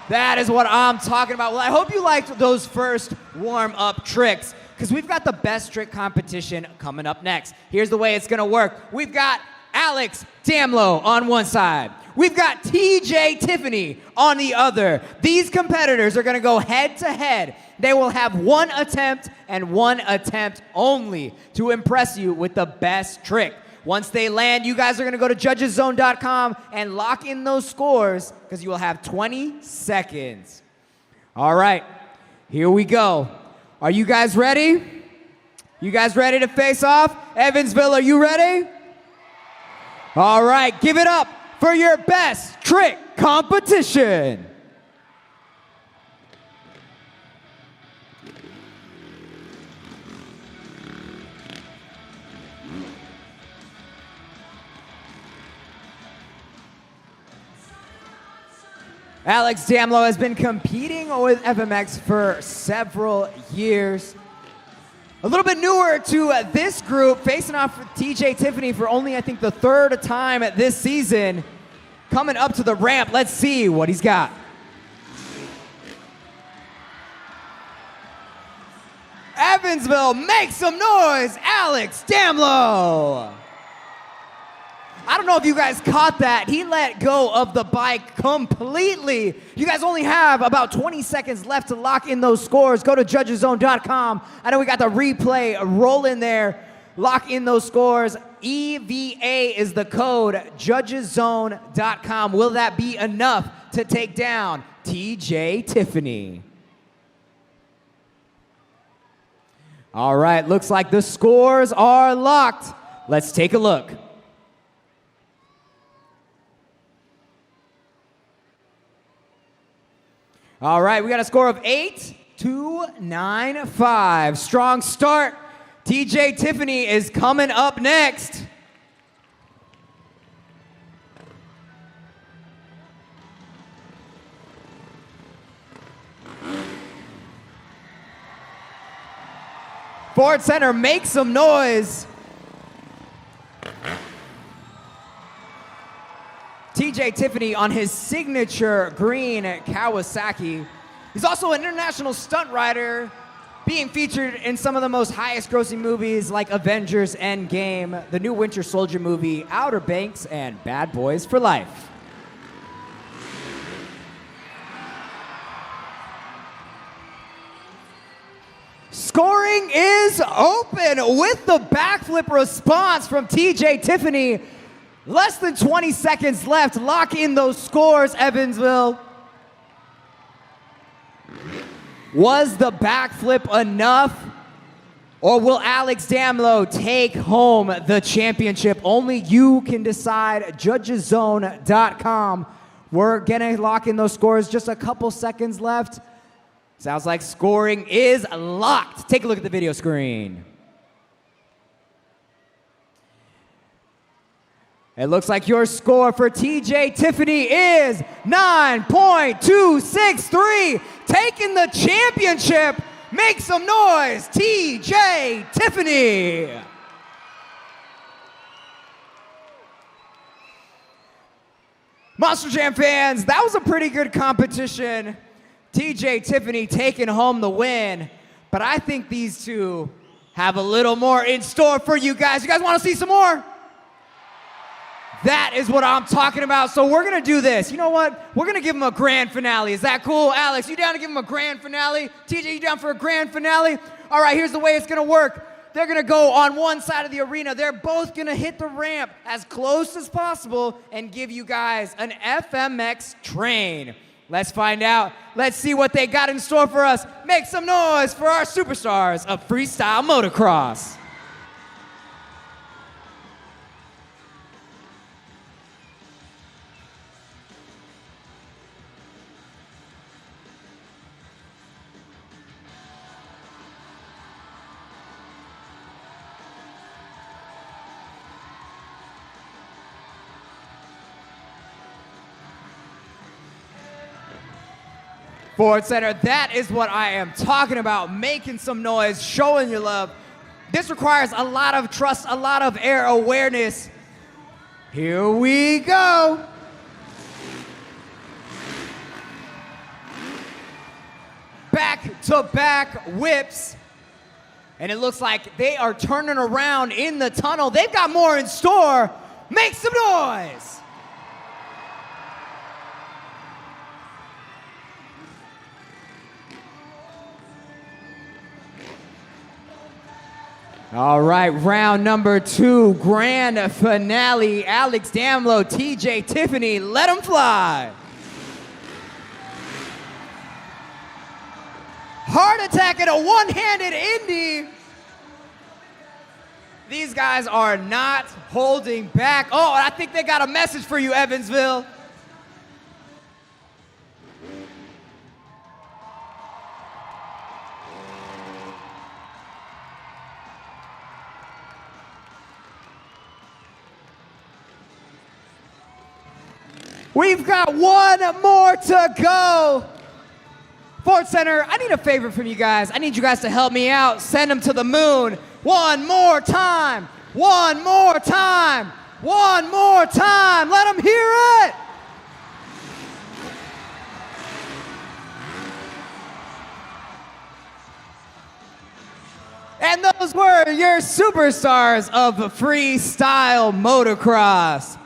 That is what I'm talking about. Well, I hope you liked those first warm-up tricks, because we've got the best trick competition coming up next. Here's the way it's gonna work. We've got Alex Damlow on one side. We've got TJ Tiffany on the other. These competitors are gonna go head to head. They will have one attempt and one attempt only to impress you with the best trick. Once they land, you guys are gonna go to judgeszone.com and lock in those scores, because you will have 20 seconds. All right, here we go. Are you guys ready? You guys ready to face off? Evansville, are you ready? All right, give it up for your best trick competition. Alex Damlow has been competing with FMX for several years. A little bit newer to this group, facing off with TJ Tiffany for only, I think, the third time this season. Coming up to the ramp, let's see what he's got. Evansville, make some noise, Alex Damlow. I don't know if you guys caught that. He let go of the bike completely. You guys only have about 20 seconds left to lock in those scores. Go to judgeszone.com. I know we got the replay rolling there. Lock in those scores. EVA is the code, judgeszone.com. Will that be enough to take down TJ Tiffany? All right, looks like the scores are locked. Let's take a look. All right, we got a score of 8-2-9-5. Strong start. TJ Tiffany is coming up next. Ford Center, make some noise. TJ Tiffany on his signature green Kawasaki. He's also an international stunt rider, being featured in some of the most highest grossing movies like Avengers Endgame, the new Winter Soldier movie, Outer Banks, and Bad Boys for Life. Scoring is open with the backflip response from TJ Tiffany. Less than 20 seconds left. Lock in those scores, Evansville. Was the backflip enough? Or will Alex Damlow take home the championship? Only you can decide. Judgeszone.com. We're gonna lock in those scores. Just a couple seconds left. Sounds like scoring is locked. Take a look at the video screen. It looks like your score for TJ Tiffany is 9.263. Taking the championship. Make some noise, TJ Tiffany. Monster Jam fans, that was a pretty good competition. TJ, Tiffany taking home the win. But I think these two have a little more in store for you guys. You guys want to see some more? That is what I'm talking about. So we're going to do this. You know what? We're going to give them a grand finale. Is that cool? Alex, you down to give them a grand finale? TJ, you down for a grand finale? All right, here's the way it's going to work. They're going to go on one side of the arena. They're both going to hit the ramp as close as possible and give you guys an FMX train. Let's find out. Let's see what they got in store for us. Make some noise for our superstars of freestyle motocross. Ford Center, that is what I am talking about. Making some noise, showing your love. This requires a lot of trust, a lot of air awareness. Here we go. Back-to-back whips. And it looks like they are turning around in the tunnel. They've got more in store. Make some noise. All right, round number 2, grand finale. Alex Damlow, TJ Tiffany, let them fly. Heart attack and a one-handed Indy. These guys are not holding back. Oh, I think they got a message for you, Evansville. We've got one more to go. Ford Center, I need a favor from you guys. I need you guys to help me out. Send them to the moon. One more time. One more time. One more time. Let them hear it. And those were your superstars of freestyle motocross.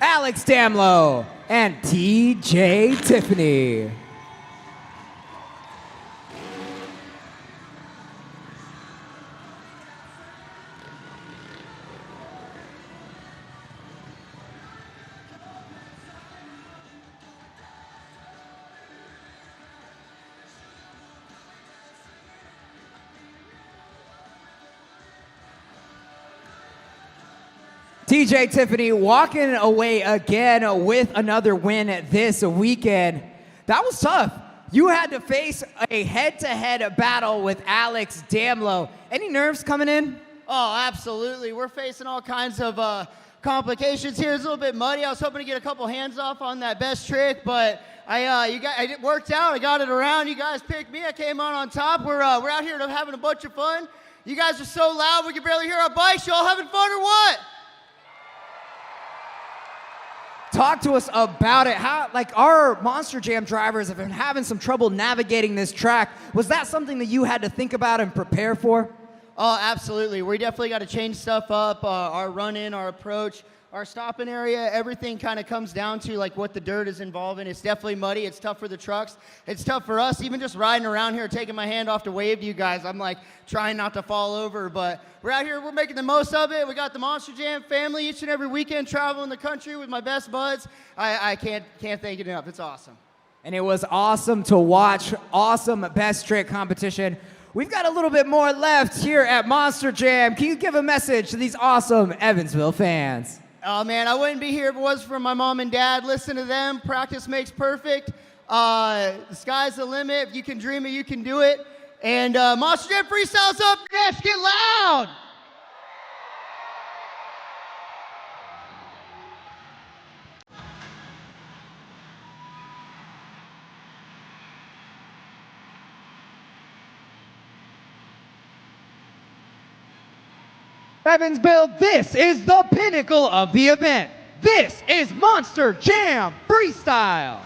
Alex Damlow and TJ Tiffany. TJ Tiffany walking away again with another win this weekend. That was tough. You had to face a head-to-head battle with Alex Damlow. Any nerves coming in? Oh, absolutely. We're facing all kinds of complications here. It's a little bit muddy. I was hoping to get a couple hands off on that best trick, but it worked out. I got it around. You guys picked me. I came on top. We're out here having a bunch of fun. You guys are so loud we can barely hear our bikes. You all having fun or what? Talk to us about it. How, like, our Monster Jam drivers have been having some trouble navigating this track. Was that something that you had to think about and prepare for? Oh, absolutely. We definitely got to change stuff up. Our run-in, our approach, our stopping area, everything kind of comes down to like what the dirt is involved in. It's definitely muddy. It's tough for the trucks. It's tough for us. Even just riding around here, taking my hand off to wave to you guys. I'm like trying not to fall over, but we're out here. We're making the most of it. We got the Monster Jam family each and every weekend traveling the country with my best buds. I can't thank it enough. It's awesome. And it was awesome to watch. Awesome best trick competition. We've got a little bit more left here at Monster Jam. Can you give a message to these awesome Evansville fans? Oh, man, I wouldn't be here if it wasn't for my mom and dad. Listen to them. Practice makes perfect. The sky's the limit. If you can dream it, you can do it. And Monster Jam Freestyle's up next. Get loud! Evansville, this is the pinnacle of the event. This is Monster Jam Freestyle.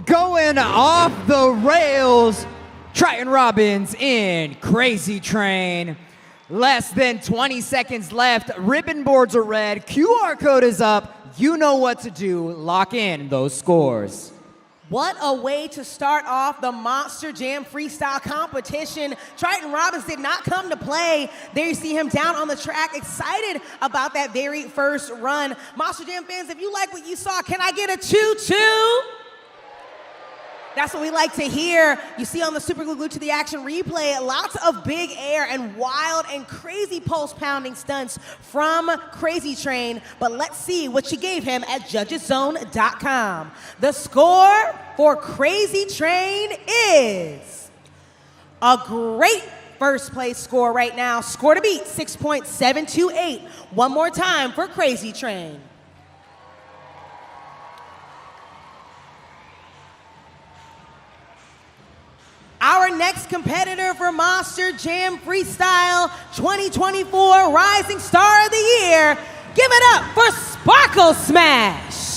Going off the rails, Triton Robbins in Crazy Train. Less than 20 seconds left. Ribbon boards are red. QR code is up. You know what to do. Lock in those scores. What a way to start off the Monster Jam Freestyle competition. Triton Robbins did not come to play. There you see him down on the track, excited about that very first run. Monster Jam fans, if you like what you saw, can I get a choo-choo? That's what we like to hear. You see on the Super Glued to the Action replay, lots of big air and wild and crazy pulse-pounding stunts from Crazy Train. But let's see what she gave him at judgeszone.com. The score for Crazy Train is a great first place score right now. Score to beat, 6.728. One more time for Crazy Train. Our next competitor for Monster Jam Freestyle 2024 Rising Star of the Year, give it up for Sparkle Smash.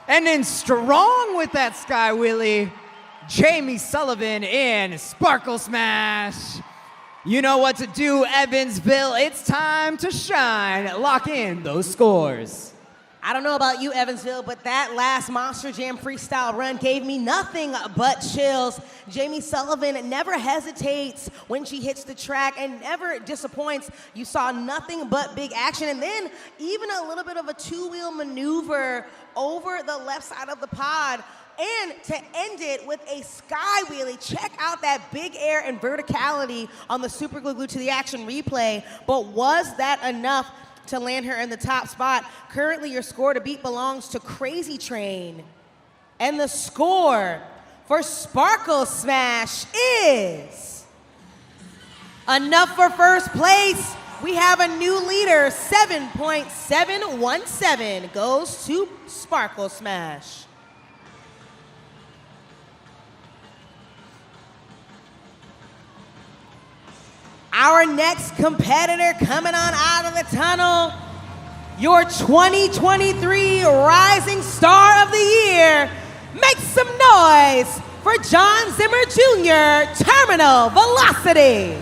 And in strong with that Sky Wheelie, Jamie Sullivan in Sparkle Smash. You know what to do, Evansville. It's time to shine. Lock in those scores. I don't know about you, Evansville, but that last Monster Jam Freestyle run gave me nothing but chills. Jamie Sullivan never hesitates when she hits the track and never disappoints. You saw nothing but big action, and then even a little bit of a two-wheel maneuver over the left side of the pod. And to end it with a Sky Wheelie. Check out that big air and verticality on the Super Glued to the Action replay. But was that enough to land her in the top spot. Currently, your score to beat belongs to Crazy Train. And the score for Sparkle Smash is enough for first place. We have a new leader, 7.717 goes to Sparkle Smash. Our next competitor coming on out of the tunnel, your 2023 Rising Star of the Year. Make some noise for John Zimmer Jr., Terminal Velocity.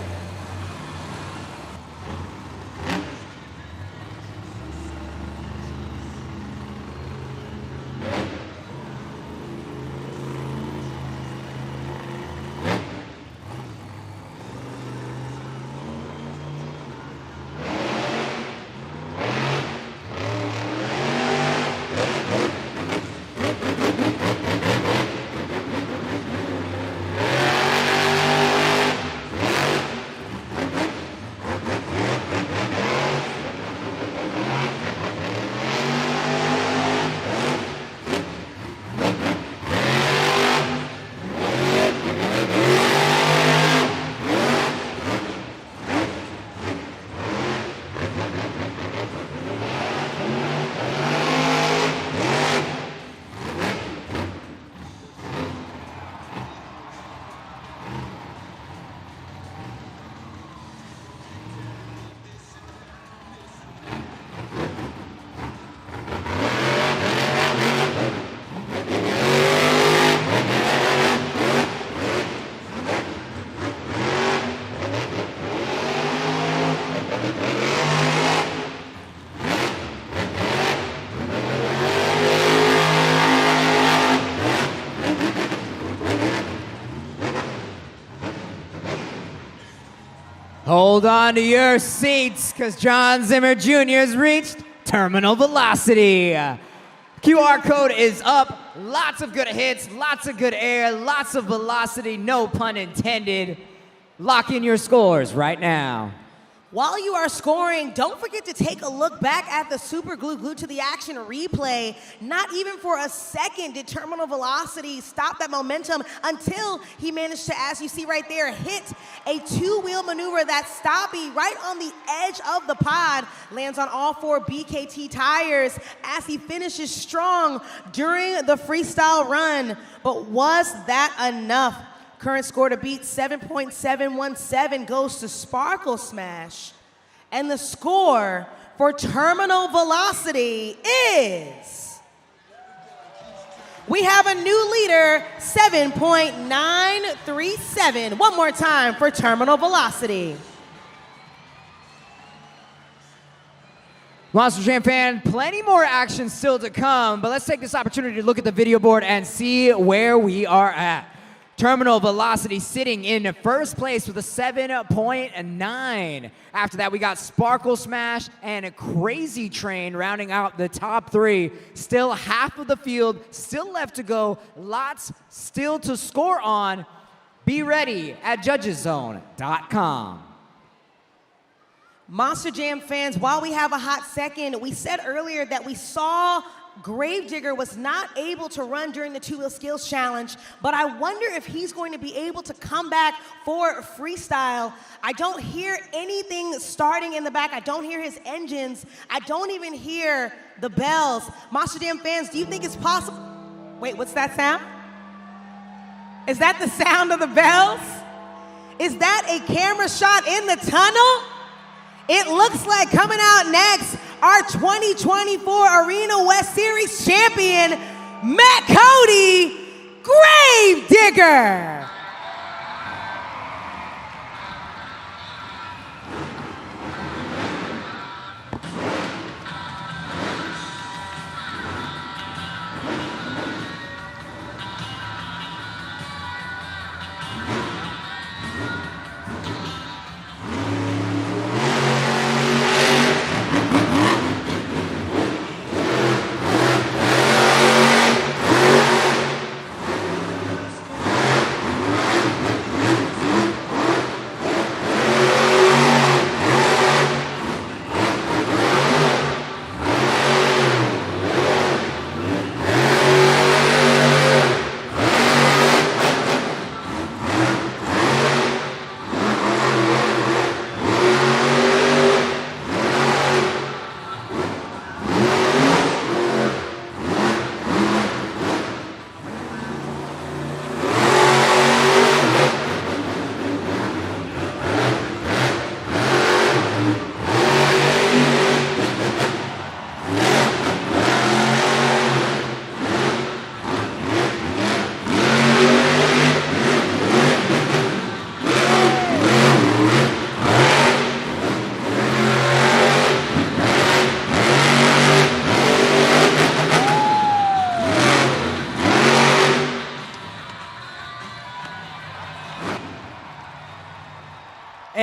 Hold on to your seats, because John Zimmer Jr. has reached terminal velocity. QR code is up. Lots of good hits, lots of good air, lots of velocity, no pun intended. Lock in your scores right now. While you are scoring, don't forget to take a look back at the Super Glue Glued to the Action replay. Not even for a second did Terminal Velocity stop that momentum until he managed to, as you see right there, hit a two-wheel maneuver that's stoppy right on the edge of the pod, lands on all four BKT tires as he finishes strong during the freestyle run. But was that enough? Current score to beat, 7.717, goes to Sparkle Smash. And the score for Terminal Velocity is... we have a new leader, 7.937. One more time for Terminal Velocity. Monster Jam fan, plenty more action still to come, but let's take this opportunity to look at the video board and see where we are at. Terminal Velocity sitting in first place with a 7.9. After that, we got Sparkle Smash and a Crazy Train rounding out the top three. Still half of the field, still left to go. Lots still to score on. Be ready at judgeszone.com. Monster Jam fans, while we have a hot second, we said earlier that we saw Gravedigger was not able to run during the two-wheel skills challenge, but I wonder if he's going to be able to come back for freestyle. I don't hear anything starting in the back. I don't hear his engines. I don't even hear the bells. Monster Jam fans, do you think it's possible? Wait, what's that sound? Is that the sound of the bells? Is that a camera shot in the tunnel? It looks like coming out next, our 2024 Arena West Series champion, Matt Cody, Gravedigger.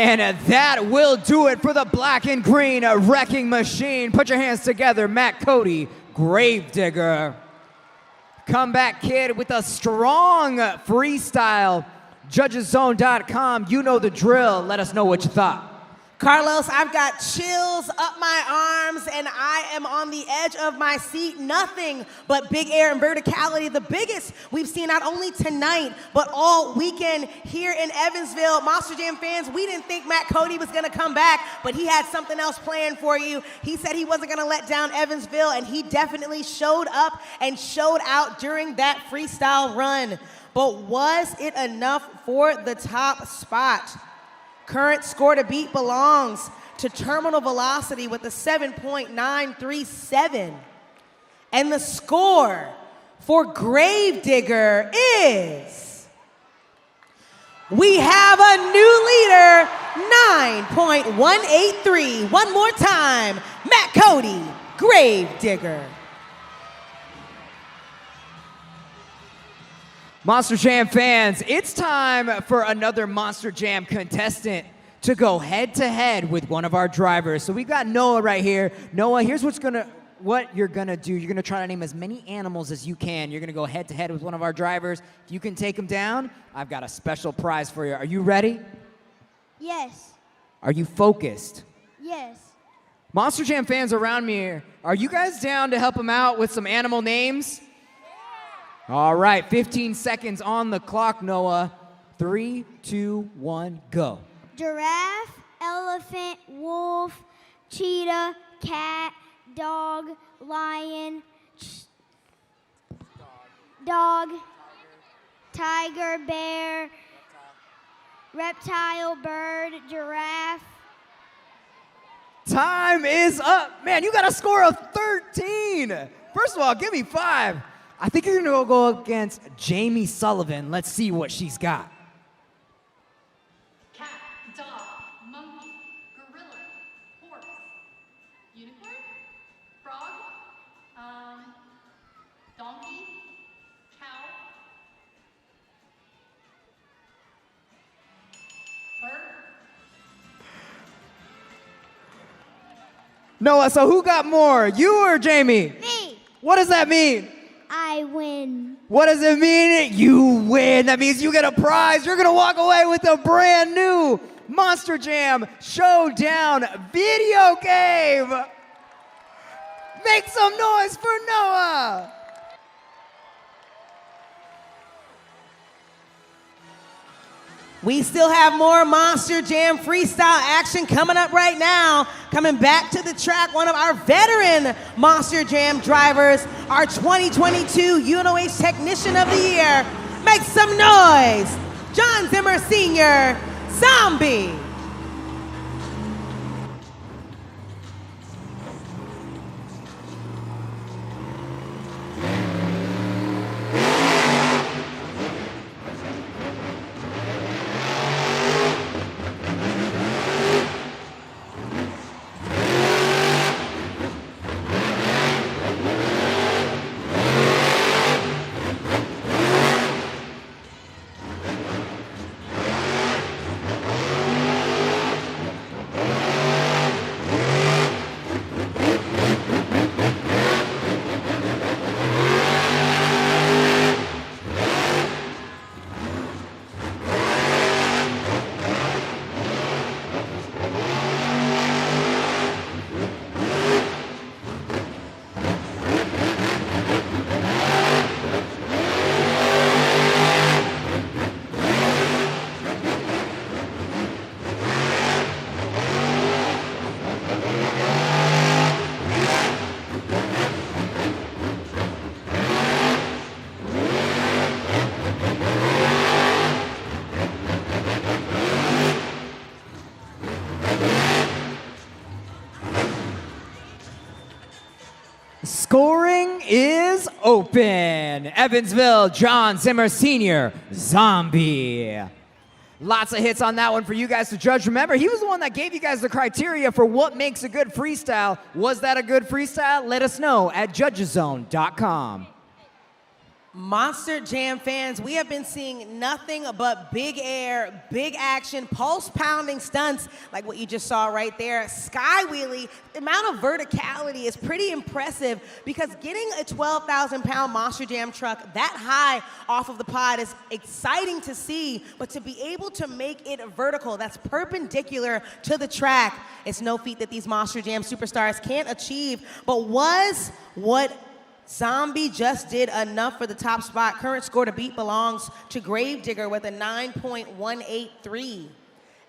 And that will do it for the black and green wrecking machine. Put your hands together, Matt Cody, Gravedigger. Comeback Kid with a strong freestyle. Judgeszone.com, you know the drill. Let us know what you thought. Carlos, I've got chills up my arms and I am on the edge of my seat. Nothing but big air and verticality. The biggest we've seen not only tonight, but all weekend here in Evansville. Monster Jam fans, we didn't think Matt Cody was gonna come back, but he had something else planned for you. He said he wasn't gonna let down Evansville, and he definitely showed up and showed out during that freestyle run. But was it enough for the top spot? Current score to beat belongs to Terminal Velocity with a 7.937. And the score for Gravedigger is, we have a new leader, 9.183. One more time, Matt Cody, Gravedigger. Monster Jam fans, it's time for another Monster Jam contestant to go head-to-head with one of our drivers. So we got Noah right here. Noah, here's what you're gonna do. You're gonna try to name as many animals as you can. You're gonna go head-to-head with one of our drivers. If you can take him down, I've got a special prize for you. Are you ready? Yes. Are you focused? Yes. Monster Jam fans around me, are you guys down to help him out with some animal names? All right, 15 seconds on the clock, Noah. 3, 2, 1, go. Giraffe, elephant, wolf, cheetah, cat, dog, lion, dog, tiger, bear, reptile, bird, giraffe. Time is up. Man, you got a score of 13. First of all, give me 5. I think you're gonna go against Jamie Sullivan. Let's see what she's got. Cat, dog, monkey, gorilla, horse, unicorn, frog, donkey, cow, bird. Noah, so who got more, you or Jamie? Me. What does that mean? I win. What does it mean? You win. That means you get a prize. You're gonna walk away with a brand new Monster Jam Showdown video game. Make some noise for Noah. We still have more Monster Jam freestyle action coming up right now. Coming back to the track, one of our veteran Monster Jam drivers, our 2022 UNOH Technician of the Year. Make some noise, John Zimmer Sr., Zombie. Scoring is open. Evansville, John Zimmer Sr., Zombie. Lots of hits on that one for you guys to judge. Remember, he was the one that gave you guys the criteria for what makes a good freestyle. Was that a good freestyle? Let us know at judgeszone.com. Monster Jam fans, we have been seeing nothing but big air, big action, pulse-pounding stunts like what you just saw right there. Sky wheelie, the amount of verticality is pretty impressive because getting a 12,000-pound Monster Jam truck that high off of the pod is exciting to see, but to be able to make it vertical, that's perpendicular to the track, it's no feat that these Monster Jam superstars can't achieve, but was what Zombie just did enough for the top spot. Current score to beat belongs to Gravedigger with a 9.183.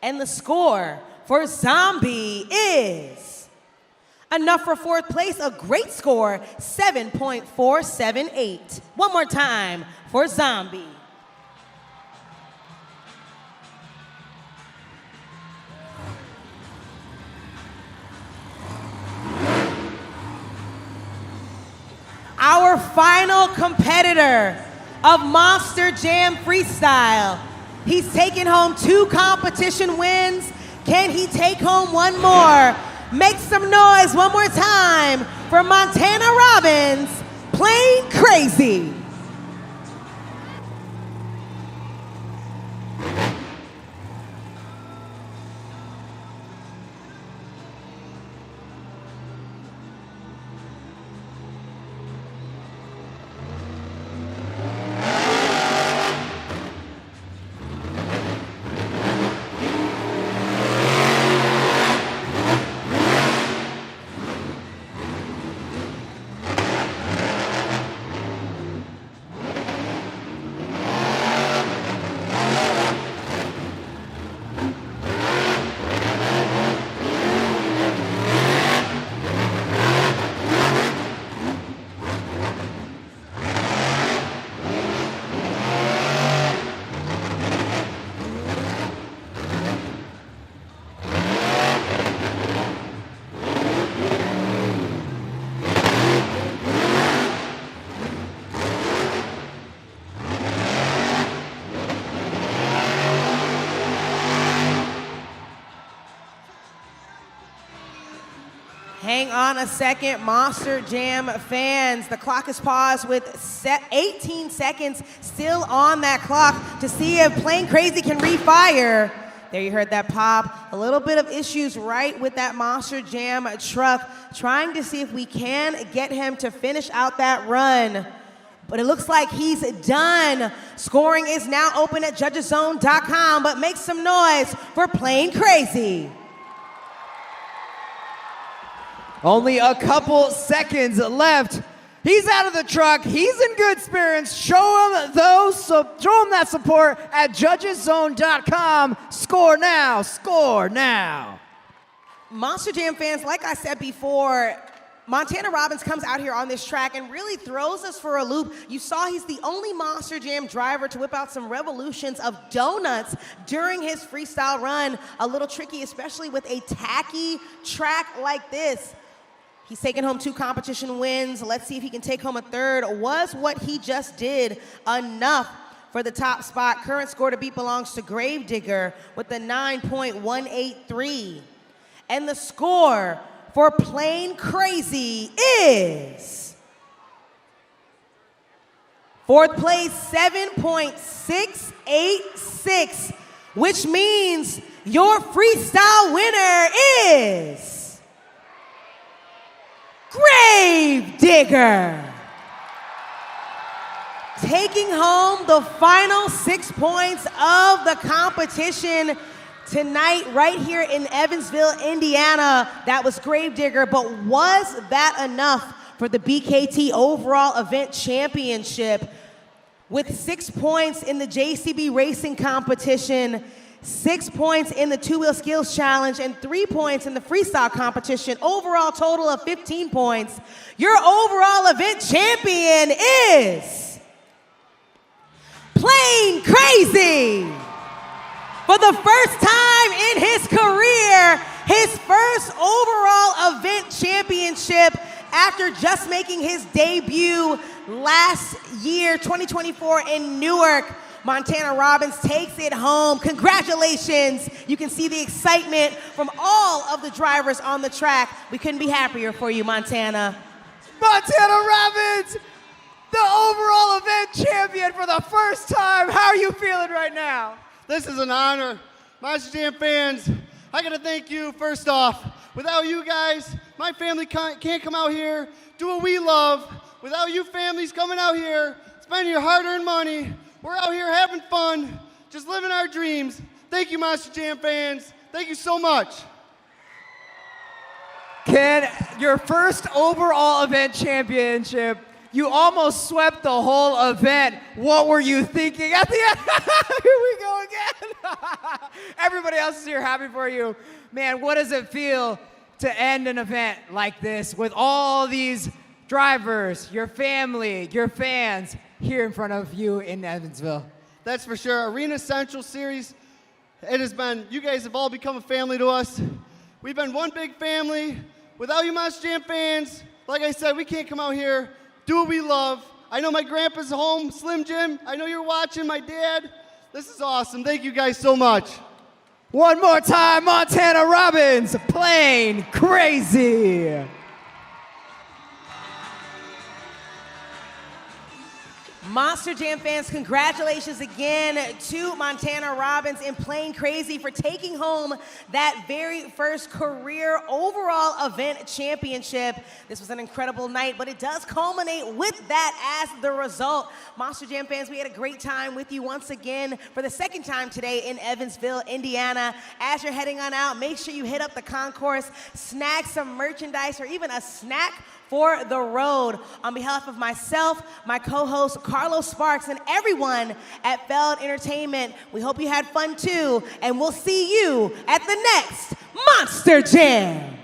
And the score for Zombie is enough for fourth place, a great score, 7.478. One more time for Zombie. Our final competitor of Monster Jam Freestyle. He's taken home 2 competition wins. Can he take home one more? Make some noise one more time for Montana Robbins, Plain Crazy. Hang on a second, Monster Jam fans. The clock is paused with 18 seconds still on that clock to see if Plain Crazy can refire. There you heard that pop. A little bit of issues right with that Monster Jam truck. Trying to see if we can get him to finish out that run. But it looks like he's done. Scoring is now open at judgeszone.com, but make some noise for Plain Crazy. Only a couple seconds left. He's out of the truck. He's in good spirits. Show him that support at judgeszone.com. Score now. Score now. Monster Jam fans, like I said before, Montana Robbins comes out here on this track and really throws us for a loop. You saw he's the only Monster Jam driver to whip out some revolutions of donuts during his freestyle run. A little tricky, especially with a tacky track like this. He's taken home 2 competition wins. Let's see if he can take home a third. Was what he just did enough for the top spot? Current score to beat belongs to Gravedigger with a 9.183. And the score for Plain Crazy is fourth place, 7.686, which means your freestyle winner is Gravedigger. Taking home the final 6 points of the competition tonight right here in Evansville, Indiana. That was Gravedigger, but was that enough for the BKT overall event championship? With 6 points in the JCB racing competition, 6 points in the two-wheel skills challenge, and 3 points in the freestyle competition. Overall total of 15 points. Your overall event champion is Plain Crazy. For the first time in his career, his first overall event championship after just making his debut last year, 2024 in Newark. Montana Robbins takes it home. Congratulations. You can see the excitement from all of the drivers on the track. We couldn't be happier for you, Montana. Montana Robbins the overall event champion for the first time. How are you feeling right now? This is an honor. Monster Jam fans, I gotta thank you first off. Without you guys, my family can't come out here, do what we love. Without you families coming out here, spending your hard-earned money, we're out here having fun, just living our dreams. Thank you, Monster Jam fans. Thank you so much. Ken, your first overall event championship, you almost swept the whole event. What were you thinking at the end? Here we go again. Everybody else is here happy for you. Man, what does it feel to end an event like this with all these drivers, your family, your fans here in front of you in Evansville? That's for sure. Arena Central Series, it has been, you guys have all become a family to us. We've been one big family. Without you Monster Jam fans, like I said, we can't come out here, do what we love. I know my grandpa's home, Slim Jim. I know you're watching, my dad. This is awesome. Thank you guys so much. One more time, Montana Robbins, Plain Crazy. Monster Jam fans, congratulations again to Montana Robbins and Plain Crazy for taking home that very first career overall event championship. This was an incredible night, but it does culminate with that as the result. Monster Jam fans, we had a great time with you once again for the second time today in Evansville, Indiana. As you're heading on out, make sure you hit up the concourse, snag some merchandise or even a snack for the road. On behalf of myself, my co-host Carlos Sparks, and everyone at Feld Entertainment, we hope you had fun too, and we'll see you at the next Monster Jam.